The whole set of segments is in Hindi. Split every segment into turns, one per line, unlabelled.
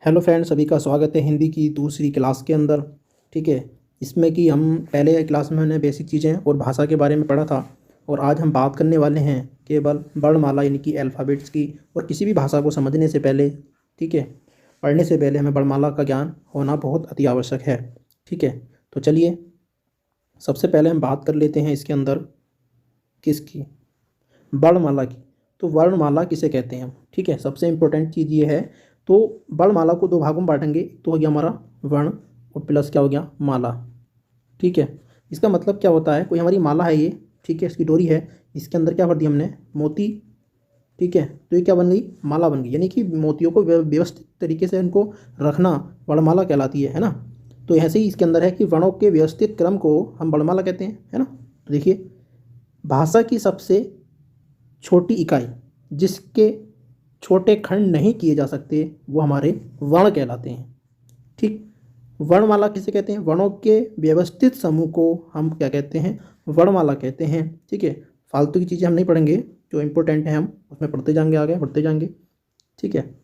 हेलो फ्रेंड्स, सभी का स्वागत है हिंदी की दूसरी क्लास के अंदर। ठीक है, इसमें कि हम पहले क्लास में हमने बेसिक चीज़ें और भाषा के बारे में पढ़ा था और आज हम बात करने वाले हैं केवल वर्णमाला यानी कि अल्फ़ाबेट्स की। और किसी भी भाषा को समझने से पहले, ठीक है, पढ़ने से पहले हमें वर्णमाला का ज्ञान होना बहुत अति आवश्यक है। ठीक है, तो चलिए सबसे पहले हम बात कर लेते हैं इसके अंदर किसकी, वर्णमाला की। तो वर्णमाला किसे कहते हैं हम? ठीक है, सबसे इम्पोर्टेंट चीज़ ये है। तो वर्णमाला को दो भागों में बांटेंगे, तो हो गया हमारा वर्ण और प्लस क्या हो गया, माला। ठीक है, इसका मतलब क्या होता है, कोई हमारी माला है ये, ठीक है, इसकी डोरी है, इसके अंदर क्या भर दिया हमने, मोती। ठीक है, तो ये क्या बन गई, माला बन गई। यानी कि मोतियों को व्यवस्थित तरीके से इनको रखना वर्णमाला कहलाती है ना। तो ऐसे ही इसके अंदर है कि वर्णों के व्यवस्थित क्रम को हम वर्णमाला कहते हैं, है ना। तो देखिए, भाषा की सबसे छोटी इकाई जिसके छोटे खंड नहीं किए जा सकते वो हमारे वर्ण कहलाते हैं। ठीक, वर्णमाला किसे कहते हैं? वर्णों के व्यवस्थित समूह को हम क्या कहते हैं, वर्णमाला कहते हैं। ठीक है, फालतू की चीज़ें हम नहीं पढ़ेंगे, जो इंपॉर्टेंट है हम उसमें पढ़ते जाएंगे, आगे बढ़ते जाएंगे। ठीक है,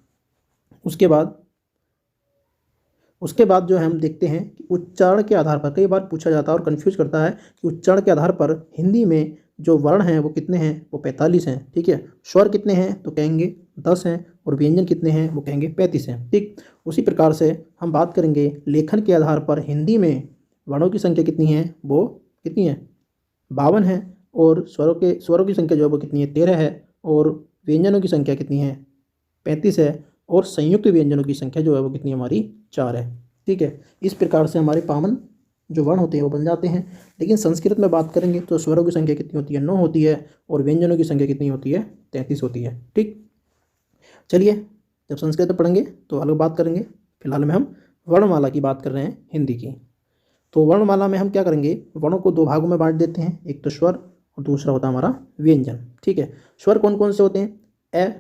उसके बाद जो है हम देखते हैं कि उच्चारण के आधार पर कई बार पूछा जाता है और कंफ्यूज करता है कि उच्चारण के आधार पर हिंदी में जो वर्ण हैं वो कितने हैं, वो 45 हैं। ठीक है, स्वर कितने हैं तो कहेंगे 10 हैं, और व्यंजन कितने हैं वो कहेंगे 35 हैं। ठीक, उसी प्रकार से हम बात करेंगे लेखन के आधार पर हिंदी में वर्णों की संख्या कितनी है, वो कितनी है, 52 है। और स्वरों की संख्या जो है वो कितनी है, 13 है। और व्यंजनों की संख्या कितनी है, 35 है। और संयुक्त व्यंजनों की संख्या जो है वो कितनी है, हमारी 4 है। ठीक है, इस प्रकार से हमारे 52 जो वर्ण होते हैं वो बन जाते हैं। लेकिन संस्कृत में बात करेंगे तो स्वरों की संख्या कितनी होती है, 9 होती है। और व्यंजनों की संख्या कितनी होती है, 33 होती है। ठीक, चलिए जब संस्कृत में पढ़ेंगे तो अलग बात करेंगे। फिलहाल में हम वर्णमाला की बात कर रहे हैं, हिंदी की। तो वर्णमाला में हम क्या करेंगे, वर्णों को दो भागों में बांट देते हैं, एक तो स्वर और दूसरा होता है हमारा व्यंजन। ठीक है, स्वर कौन कौन से होते हैं, ए,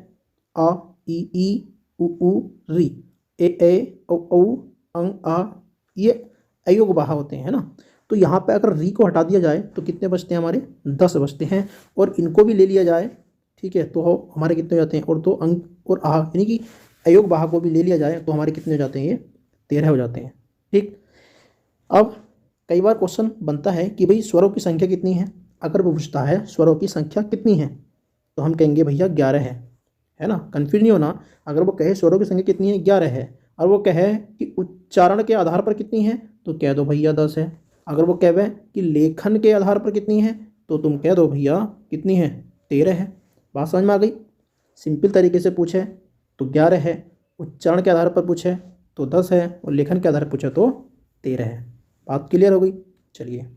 आ, ई, उ, री। ए औ, अंग, आ, ये अयोग बाहा होते हैं, है ना। तो यहाँ पे अगर री को हटा दिया जाए तो कितने बचते हैं, हमारे 10 बचते हैं। और इनको भी ले लिया जाए, ठीक है, तो हमारे कितने हो जाते हैं, और दो अंग और आह यानी कि अयोग बाहा को भी ले लिया जाए तो हमारे कितने हो जाते हैं, ये 13 हो जाते हैं। ठीक, अब कई बार क्वेश्चन बनता है कि भाई स्वरों की संख्या कितनी है। अगर वो पूछता है स्वरों की संख्या कितनी है तो हम कहेंगे भैया 11 है ना। कन्फ्यूज नहीं होना, अगर वो कहे स्वरों की संख्या कितनी है, 11 है, और वो कहे कि उच्चारण के आधार पर कितनी है तो कह दो भैया 10 है। अगर वो कहे कि लेखन के आधार पर कितनी है तो तुम कह दो भैया कितनी है, 13 है। बात समझ में आ गई? सिंपल तरीके से पूछे तो 11 है, उच्चारण के आधार पर पूछे तो 10 है, और लेखन के आधार पर पूछे तो 13 है। बात क्लियर हो गई? चलिए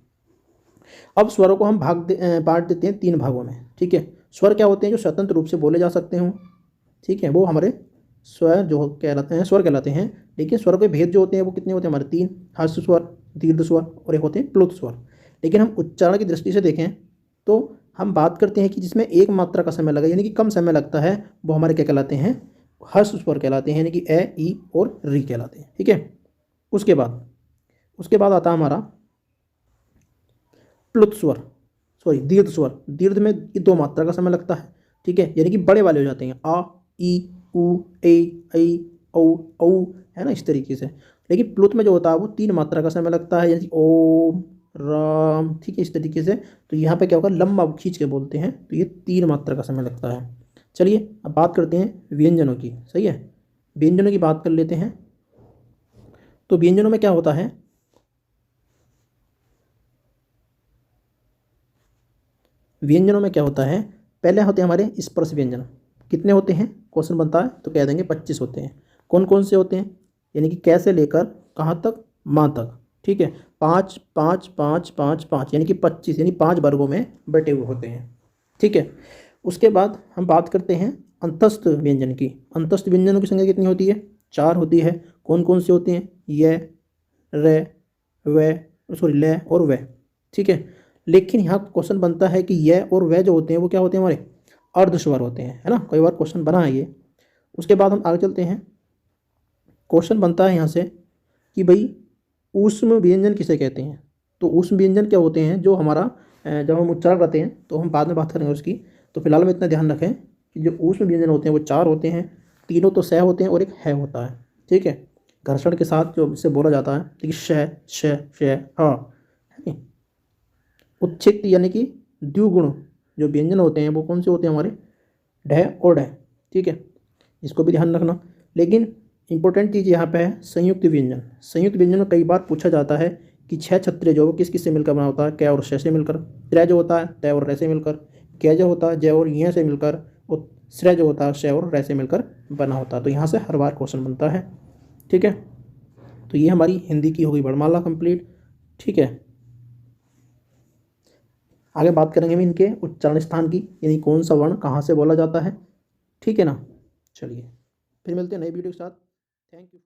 अब स्वरों को हम बांट देते हैं 3 भागों में। ठीक है, स्वर क्या होते हैं, जो स्वतंत्र रूप से बोले जा सकते हों। ठीक है, वो हमारे स्वर जो कहलाते हैं, स्वर कहलाते हैं। लेकिन स्वर के भेद जो होते हैं वो कितने होते हैं, हमारे 3, ह्रस्व स्वर, दीर्घ स्वर और एक होते हैं प्लुत स्वर। लेकिन हम उच्चारण की दृष्टि से देखें तो हम बात करते हैं कि जिसमें एक मात्रा का समय लगा यानी कि कम समय लगता है, वो हमारे क्या कहलाते हैं, ह्रस्व स्वर कहलाते हैं, यानी कि ए, ई और री कहलाते हैं। ठीक है, उसके बाद आता है हमारा प्लुत स्वर, सॉरी दीर्घ स्वर। दीर्घ में 2 मात्रा का समय लगता है। ठीक है, यानी कि बड़े वाले हो जाते हैं, आ, ई, उ, ए, ऐ, औ, है ना, इस तरीके से। लेकिन प्लुत में जो होता है वो 3 मात्रा का समय लगता है, यानी कि ओम, राम। ठीक है, इस तरीके से। तो यहाँ पे क्या होगा, लंबा खींच के बोलते हैं, तो ये 3 मात्रा का समय लगता है। चलिए अब बात करते हैं व्यंजनों की। सही है, व्यंजनों की बात कर लेते हैं। तो व्यंजनों में क्या होता है, पहले होते हैं हमारे स्पर्श व्यंजन। कितने होते हैं, क्वेश्चन बनता है तो कह देंगे 25 होते हैं। कौन कौन से होते हैं, यानी कि कैसे लेकर कहाँ तक, माँ तक। ठीक है, 5 5 5 5 5 यानी कि 25, यानी 5 वर्गों में बटे हुए होते हैं। ठीक है, उसके बाद हम बात करते हैं अंतस्थ व्यंजन की। अंतस्थ व्यंजनों की संख्या कितनी होती है, 4 होती है। कौन कौन से होते हैं, य, रे, वे, सॉरी ले और वे। ठीक है, लेकिन यहाँ क्वेश्चन बनता है कि यह और वह जो होते हैं वो क्या होते हैं, हमारे अर्धस्वर होते हैं, है ना। कई बार क्वेश्चन बना है ये। उसके बाद हम आगे चलते हैं। क्वेश्चन बनता है यहाँ से कि भाई ऊष्म व्यंजन किसे कहते हैं। तो ऊष्म व्यंजन क्या होते हैं, जो हमारा जब हम उच्चारण करते हैं तो हम बाद में बात करेंगे उसकी। तो फिलहाल में इतना ध्यान रखें कि जो ऊष्म व्यंजन होते हैं वो 4 होते हैं, तीनों तो सह होते हैं और एक है होता है। ठीक है। घर्षण के साथ जो इसे बोला जाता है, ठीक है, श हाँ, उच्छिक्त यानी कि द्विगुण जो व्यंजन होते हैं वो कौन से होते हैं हमारे, ढ और ढ, ठीक है, इसको भी ध्यान रखना। लेकिन इंपॉर्टेंट चीज़ यहाँ पे है संयुक्त व्यंजन। संयुक्त व्यंजन में कई बार पूछा जाता है कि छह छत्रे जो वो किस किस से मिलकर बना होता है, कै और श से मिलकर, त्रै जो होता है तय और रै से मिलकर, कै जो होता है जय और य से मिलकर, और श्रय जो होता है श और रै से मिलकर बना होता है। तो यहाँ से हर बार क्वेश्चन बनता है, ठीक है। तो ये हमारी हिंदी की हो गई वर्णमाला कंप्लीट, ठीक है। आगे बात करेंगे हम इनके उच्चारण स्थान की, यानी कौन सा वर्ण कहाँ से बोला जाता है, ठीक है ना। चलिए फिर मिलते हैं नई वीडियो के साथ। Thank you.